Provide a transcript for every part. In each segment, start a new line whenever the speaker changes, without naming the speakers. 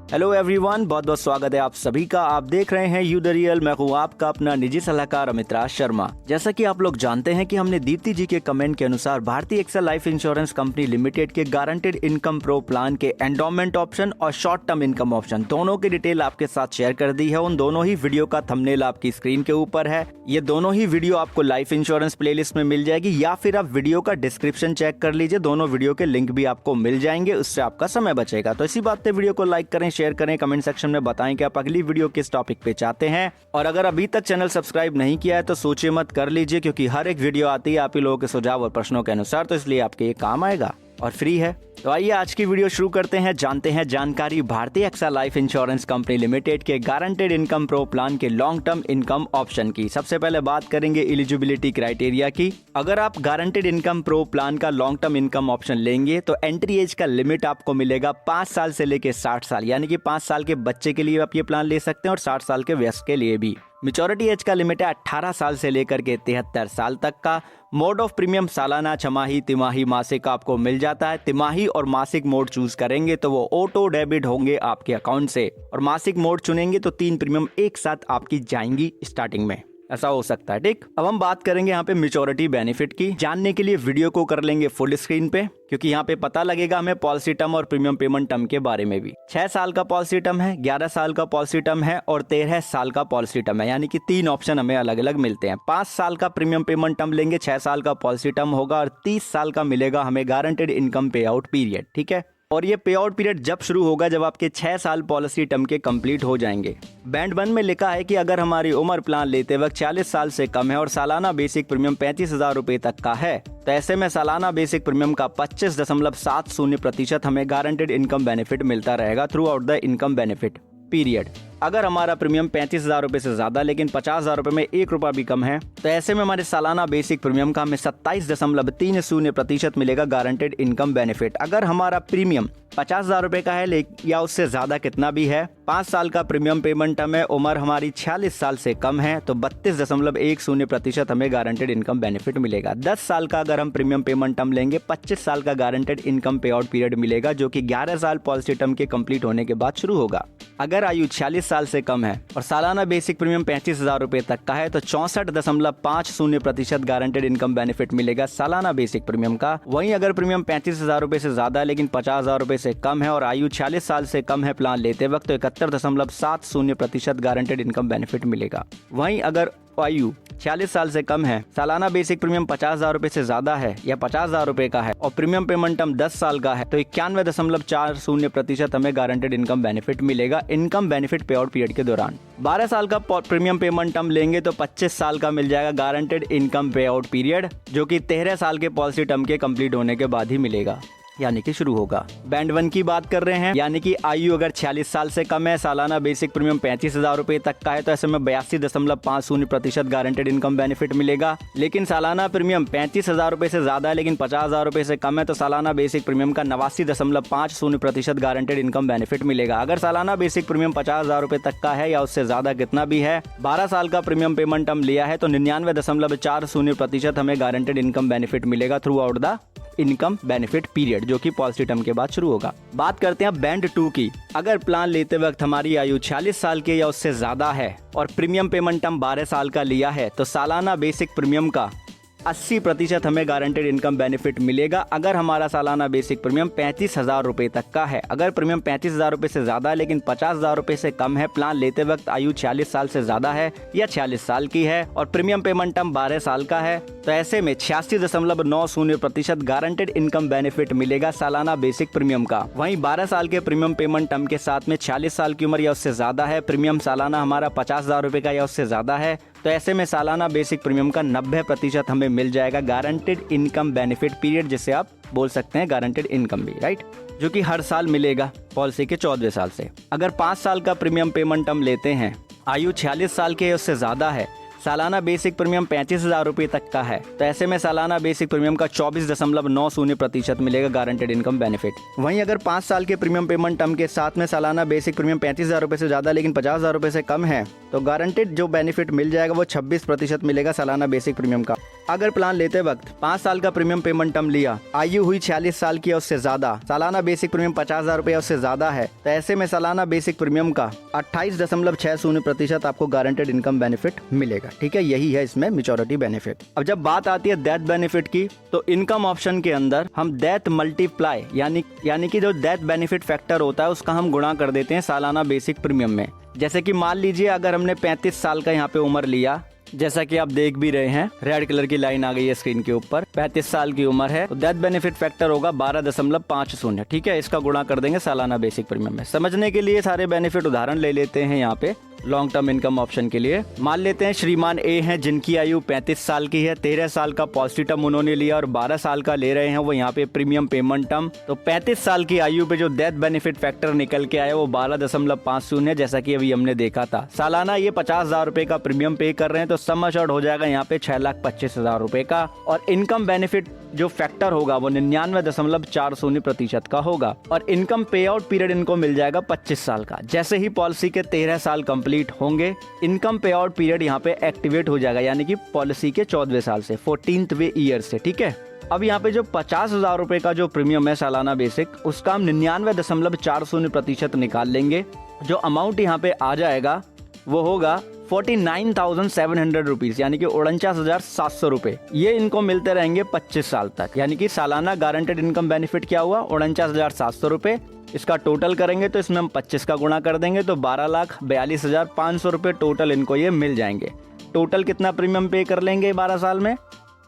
Hello everyone, बहुत बहुत स्वागत है आप सभी का। आप देख रहे हैं यू द रियल। मैं हूँ आपका अपना निजी सलाहकार अमित राज शर्मा। जैसा कि आप लोग जानते हैं कि हमने दीप्ति जी के कमेंट के अनुसार भारतीय AXA life insurance company limited के गारंटेड इनकम प्रो प्लान के एंडोमेंट ऑप्शन और शॉर्ट टर्म इनकम ऑप्शन दोनों की डिटेल आपके साथ शेयर कर दी है। उन दोनों ही वीडियो का थंबनेल आपकी स्क्रीन के ऊपर है। ये दोनों ही वीडियो आपको लाइफ इंश्योरेंस प्लेलिस्ट में मिल जाएगी या फिर आप वीडियो का डिस्क्रिप्शन चेक कर लीजिए। दोनों वीडियो के लिंक भी आपको मिल जाएंगे, उससे आपका समय बचेगा। तो इसी बात पे वीडियो को लाइक करें, शेयर करें, कमेंट सेक्शन में बताएं कि आप अगली वीडियो किस टॉपिक पे चाहते हैं। और अगर अभी तक चैनल सब्सक्राइब नहीं किया है तो सोचिए मत, कर लीजिए, क्योंकि हर एक वीडियो आती है आप ही लोगों के सुझाव और प्रश्नों के अनुसार, तो इसलिए आपके ये काम आएगा और फ्री है। तो आइए आज की वीडियो शुरू करते हैं। जानते हैं जानकारी भारतीय AXA life insurance company limited के गारंटेड इनकम प्रो प्लान के लॉन्ग टर्म इनकम ऑप्शन की। सबसे पहले बात करेंगे एलिजिबिलिटी क्राइटेरिया की। अगर आप गारंटेड इनकम प्रो प्लान का लॉन्ग टर्म इनकम ऑप्शन लेंगे तो एंट्री एज का लिमिट आपको मिलेगा 5 साल से लेके 60 साल, यानी कि 5 साल के बच्चे के लिए आप ये प्लान ले सकते हैं और 60 साल के वयस्क के लिए भी। मैच्योरिटी एज का लिमिट है 18 साल से लेकर के 73 साल तक का। मोड ऑफ प्रीमियम सालाना, छमाही, तिमाही, मासिक आपको मिल जाता है। तिमाही और मासिक मोड चूज करेंगे तो वो ऑटो डेबिट होंगे आपके अकाउंट से, और मासिक मोड चुनेंगे तो 3 प्रीमियम एक साथ आपकी जाएंगी स्टार्टिंग में। ऐसा हो सकता है, ठीक। अब हम बात करेंगे यहाँ पे मैच्योरिटी बेनिफिट की। जानने के लिए वीडियो को कर लेंगे फुल स्क्रीन पे, क्योंकि यहाँ पे पता लगेगा हमें पॉलिसी टर्म और प्रीमियम पेमेंट टर्म के बारे में भी। 6 साल का पॉलिसी टर्म है, 11 साल का पॉलिसी टर्म है और 13 साल का पॉलिसी टर्म है, यानी कि 3 ऑप्शन हमें अलग अलग मिलते हैं। 5 साल का प्रीमियम पेमेंट टर्म लेंगे, 6 साल का पॉलिसी टर्म होगा और 30 साल का मिलेगा हमें गारंटेड इनकम पे आउट पीरियड, ठीक है। और ये पे आउट पीरियड जब शुरू होगा जब आपके 6 साल पॉलिसी टर्म के कंप्लीट हो जाएंगे। बैंड 1 में लिखा है कि अगर हमारी उम्र प्लान लेते वक्त 40 साल से कम है और सालाना बेसिक प्रीमियम 35,000 रुपए तक का है, तो ऐसे में सालाना बेसिक प्रीमियम का 25.70% हमें गारंटेड इनकम बेनिफिट मिलता रहेगा through out the income benefit period. अगर हमारा प्रीमियम 35,000 रुपए से ज्यादा लेकिन 50,000 रुपए में 1 रुपया भी कम है, तो ऐसे में हमारे सालाना बेसिक प्रीमियम का हमें 27.30% मिलेगा गारंटेड इनकम बेनिफिट। अगर हमारा प्रीमियम 50,000 रुपए का है या उससे ज्यादा कितना भी है, 5 साल का प्रीमियम पेमेंट टर्म है, उम्र हमारी 46 साल से कम है, तो 32.10% हमें गारंटेड इनकम बेनिफिट मिलेगा। 10 साल का अगर हम प्रीमियम पेमेंट टर्म लेंगे, 25 साल का गारंटेड इनकम पे आउट पीरियड मिलेगा, जो कि 11 साल पॉलिसी टर्म के कंप्लीट होने के बाद शुरू होगा। अगर आयु 46 साल से कम है और सालाना बेसिक प्रीमियम 35,000 रुपए तक का है, तो 64.50% गारंटेड इनकम बेनिफिट मिलेगा सालाना बेसिक प्रीमियम का। वहीं अगर प्रीमियम 35,000 रुपए से ज्यादा है लेकिन 50,000 रुपए से कम है और आयु 46 साल से कम है प्लान लेते वक्त, तो 71.70% गारंटेड इनकम बेनिफिट मिलेगा। वहीं अगर आयु 46 साल से कम है, सालाना बेसिक प्रीमियम 50,000 रुपए से ज्यादा है या 50,000 रुपए का है और प्रीमियम पेमेंट टर्म 10 साल का है, तो 91.40% हमें गारंटेड इनकम बेनिफिट मिलेगा इनकम बेनिफिट पे आउट पीरियड के दौरान। 12 साल का प्रीमियम पेमेंट टर्म लेंगे तो 25 साल का मिल जाएगा गारंटेड इनकम पे आउट पीरियड, जो कि 13 साल के पॉलिसी टर्म के कंप्लीट होने के बाद ही मिलेगा, यानी कि शुरू होगा। बैंड 1 की बात कर रहे हैं, यानी कि आयु अगर 46 साल से कम है, सालाना बेसिक प्रीमियम 35,000 रुपए तक का है, तो ऐसे में 82.50% गारंटेड इनकम बेनिफिट मिलेगा। लेकिन सालाना प्रीमियम 35,000 रुपए से ज्यादा है लेकिन 50,000 रुपए से कम है, तो सालाना बेसिक प्रीमियम का 89.50% गारंटेड इनकम बेनिफिट मिलेगा। अगर सालाना बेसिक प्रीमियम 50,000 रुपए तक का है या उससे ज्यादा कितना भी है, 12 साल का प्रीमियम पेमेंट टर्म लिया है, तो 99.40% हमें गारंटेड इनकम बेनिफिट मिलेगा through out the income benefit period, जो कि पॉलिसी टर्म के बाद शुरू होगा। बात करते हैं बैंड 2 की। अगर प्लान लेते वक्त हमारी आयु 46 साल के या उससे ज्यादा है और प्रीमियम पेमेंट टर्म 12 साल का लिया है, तो सालाना बेसिक प्रीमियम का 80% हमें गारंटेड इनकम बेनिफिट मिलेगा। अगर हमारा सालाना बेसिक प्रीमियम 35,000 रुपए तक का है, अगर प्रीमियम 35,000 रुपए से ज्यादा है लेकिन 50,000 रुपए से कम है, प्लान लेते वक्त आयु 46 साल से ज्यादा है या 46 साल की है और प्रीमियम पेमेंट टर्म 12 साल का है, तो ऐसे में 86.90% गारंटेड इनकम बेनिफिट मिलेगा सालाना बेसिक प्रीमियम का। वहीं 12 साल के प्रीमियम पेमेंट टर्म के साथ में 46 साल की उम्र या उससे ज्यादा है, प्रीमियम सालाना हमारा 50,000 रुपए का या उससे ज्यादा है, तो ऐसे में सालाना बेसिक प्रीमियम का 90% हमें मिल जाएगा गारंटेड इनकम बेनिफिट पीरियड, जिसे आप बोल सकते हैं गारंटेड इनकम भी, राइट, जो कि हर साल मिलेगा पॉलिसी के 14वें साल से। अगर 5 साल का प्रीमियम पेमेंट टर्म लेते हैं, आयु 46 साल के उससे ज्यादा है, सालाना बेसिक प्रीमियम 35,000 रुपए तक का है, तो ऐसे में सालाना बेसिक प्रीमियम का 24.90% मिलेगा गारंटेड इनकम बेनिफिट। वहीं अगर 5 साल के प्रीमियम पेमेंट टर्म के साथ में सालाना बेसिक प्रीमियम 35,000 रुपए से ज्यादा लेकिन 50,000 रुपए से कम है, तो गारंटेड जो बेनिफिट मिल जाएगा वो 26% मिलेगा सालाना बेसिक प्रीमियम का। अगर प्लान लेते वक्त 5 साल का प्रीमियम पेमेंट टर्म लिया, आयु हुई 46 साल की या उससे ज्यादा, सालाना बेसिक प्रीमियम 50,000 रुपये उससे ज्यादा है, तो ऐसे में सालाना बेसिक प्रीमियम का 28.60% आपको गारंटेड इनकम बेनिफिट मिलेगा। ठीक है, यही है इसमें मैच्योरिटी बेनिफिट। अब जब बात आती है डेथ बेनिफिट की, तो इनकम ऑप्शन के अंदर हम डेथ मल्टीप्लाई यानी कि जो डेथ बेनिफिट फैक्टर होता है उसका हम गुणा कर देते हैं सालाना बेसिक प्रीमियम में। जैसे कि मान लीजिए अगर हमने 35 साल का यहाँ पे उम्र लिया, जैसा कि आप देख भी रहे हैं रेड कलर की लाइन आ गई है स्क्रीन के ऊपर, 35 साल की उम्र है, तो डेथ बेनिफिट फैक्टर होगा 12.50। ठीक है, इसका गुणा कर देंगे सालाना बेसिक प्रीमियम में। समझने के लिए सारे बेनिफिट उदाहरण ले लेते हैं यहाँ पे लॉन्ग टर्म इनकम ऑप्शन के लिए। मान लेते हैं श्रीमान ए हैं जिनकी आयु 35 साल की है, 13 साल का पॉलिसी टर्म उन्होंने लिया और 12 साल का ले रहे हैं वो यहाँ पे प्रीमियम पेमेंट टर्म। तो 35 साल की आयु पे जो डेथ बेनिफिट फैक्टर निकल के आया वो 12.50 है, जैसा कि अभी हमने देखा था। सालाना ये 50,000 रुपए का प्रीमियम पे कर रहे हैं, तो सम अश्योर्ड हो जाएगा यहाँ पे 6,25,000 रुपए का, और इनकम बेनिफिट जो फैक्टर होगा वो 99.40% का होगा, और इनकम पे आउट पीरियड इनको मिल जाएगा 25 साल का। जैसे ही पॉलिसी के 13 साल कंप्लीट होंगे, इनकम पे आउट पीरियड यहाँ पे एक्टिवेट हो जाएगा, यानी कि पॉलिसी के 14वें साल से, 14th ईयर से। ठीक है, अब यहाँ पे जो 50,000 रुपए का जो प्रीमियम है सालाना बेसिक, उसका हम 99.40% निकाल लेंगे। जो अमाउंट यहाँ पे आ जाएगा वो होगा 49,700 रुपीज, यानी कि 49,700 रुपए। ये इनको मिलते रहेंगे 25 साल तक, यानी कि सालाना गारंटेड इनकम बेनिफिट क्या हुआ 49,700 रुपए। इसका टोटल करेंगे तो इसमें हम 25 का गुणा कर देंगे तो 12,42,500 रुपए टोटल इनको ये मिल जाएंगे। टोटल कितना प्रीमियम पे कर लेंगे 12 साल में?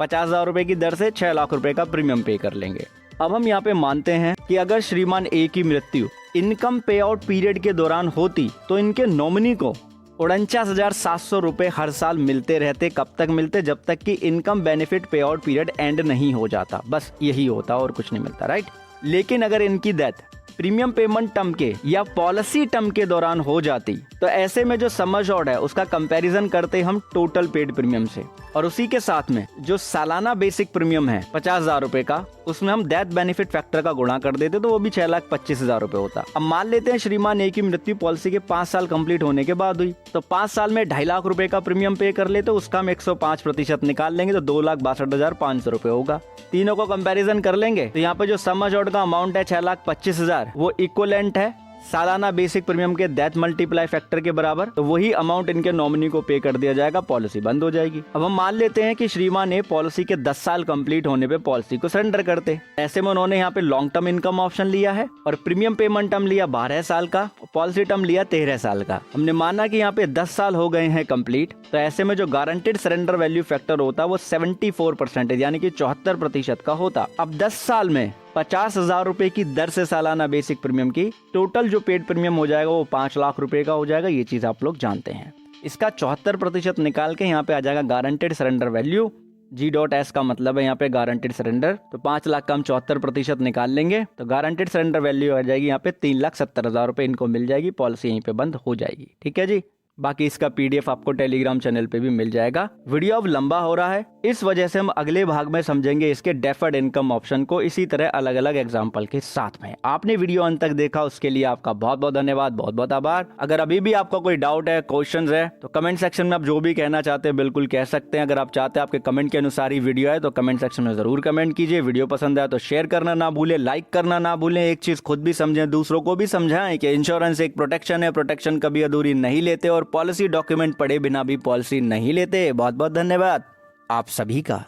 50,000 रुपए की दर से 6 लाख रुपए का प्रीमियम पे कर लेंगे। अब हम यहाँ पे मानते हैं कि अगर श्रीमान ए की मृत्यु इनकम पे आउट पीरियड के दौरान होती तो इनके नॉमिनी को 49,700 रुपए हर साल मिलते रहते। कब तक मिलते? जब तक कि इनकम बेनिफिट पे आउट पीरियड एंड नहीं हो जाता, बस यही होता और कुछ नहीं मिलता, राइट। लेकिन अगर इनकी डेथ प्रीमियम पेमेंट टर्म के या पॉलिसी टर्म के दौरान हो जाती, तो ऐसे में जो सम अश्योर्ड है उसका कंपैरिजन करते हम टोटल पेड प्रीमियम से, और उसी के साथ में जो सालाना बेसिक प्रीमियम है 50,000 रुपए का, उसमें हम डेथ बेनिफिट फैक्टर का गुणा कर देते तो वो भी 6,25,000 रुपए होता। अब मान लेते हैं श्रीमान ए की मृत्यु पॉलिसी के 5 साल कंप्लीट होने के बाद हुई, तो 5 साल में 2.5 लाख रुपए का प्रीमियम पे कर ले, तो उसका हम 105% निकाल लेंगे तो 2,62,500 रुपए होगा। तीनों को कंपैरिजन कर लेंगे तो यहाँ पे जो सम अश्योर्ड का अमाउंट है 6,25,000, वो इक्विवेलेंट है सालाना बेसिक प्रीमियम के डेथ मल्टीप्लाई फैक्टर के बराबर। तो वही अमाउंट इनके नॉमिनी को पे कर दिया जाएगा, पॉलिसी बंद हो जाएगी। अब हम मान लेते हैं कि श्रीमान ए पॉलिसी के 10 साल कंप्लीट होने पे पॉलिसी को सरेंडर करते। ऐसे में उन्होंने यहाँ पे लॉन्ग टर्म इनकम ऑप्शन लिया है और प्रीमियम पेमेंट टर्म लिया 12 साल का, पॉलिसी टर्म लिया 13 साल का। हमने माना कि यहाँ पे 10 साल हो गए हैं कंप्लीट, तो ऐसे में जो गारंटेड सरेंडर वैल्यू फैक्टर होता है वो 74% यानी कि 74% का होता। अब 10 साल में 50,000 रुपए की दर से सालाना बेसिक प्रीमियम की टोटल जो पेड प्रीमियम हो जाएगा वो 5 लाख रुपए का हो जाएगा। ये चीज आप लोग जानते हैं। इसका 74% निकाल के यहाँ पे आ जाएगा गारंटेड सरेंडर वैल्यू। G.S का मतलब है यहाँ पे गारंटेड सरेंडर। तो 5 लाख का हम 74% निकाल लेंगे तो गारंटेड सरेंडर वैल्यू आ जाएगी यहाँ पे 3,70,000 रुपए इनको मिल जाएगी। पॉलिसी यहीं पे बंद हो जाएगी। ठीक है जी। बाकी इसका PDF आपको टेलीग्राम चैनल पे भी मिल जाएगा। वीडियो अब लंबा हो रहा है, इस वजह से हम अगले भाग में समझेंगे इसके डेफर्ड इनकम ऑप्शन को, इसी तरह अलग अलग एग्जांपल के साथ में। आपने वीडियो अंत तक देखा उसके लिए आपका बहुत बहुत धन्यवाद, बहुत बहुत आभार। अगर अभी भी आपका कोई डाउट है, क्वेश्चन है, तो कमेंट सेक्शन में आप जो भी कहना चाहते हैं बिल्कुल कह सकते हैं। अगर आप चाहते हैं आपके कमेंट के अनुसार ही वीडियो है तो कमेंट सेक्शन में जरूर कमेंट कीजिए। वीडियो पसंद आया तो शेयर करना ना भूले, लाइक करना ना भूलें। एक चीज खुद भी समझें, दूसरों को भी समझाएं कि इंश्योरेंस एक प्रोटेक्शन है, प्रोटेक्शन कभी अधूरी नहीं लेते, और पॉलिसी डॉक्यूमेंट पढ़े बिना भी पॉलिसी नहीं लेते। बहुत बहुत धन्यवाद आप सभी का।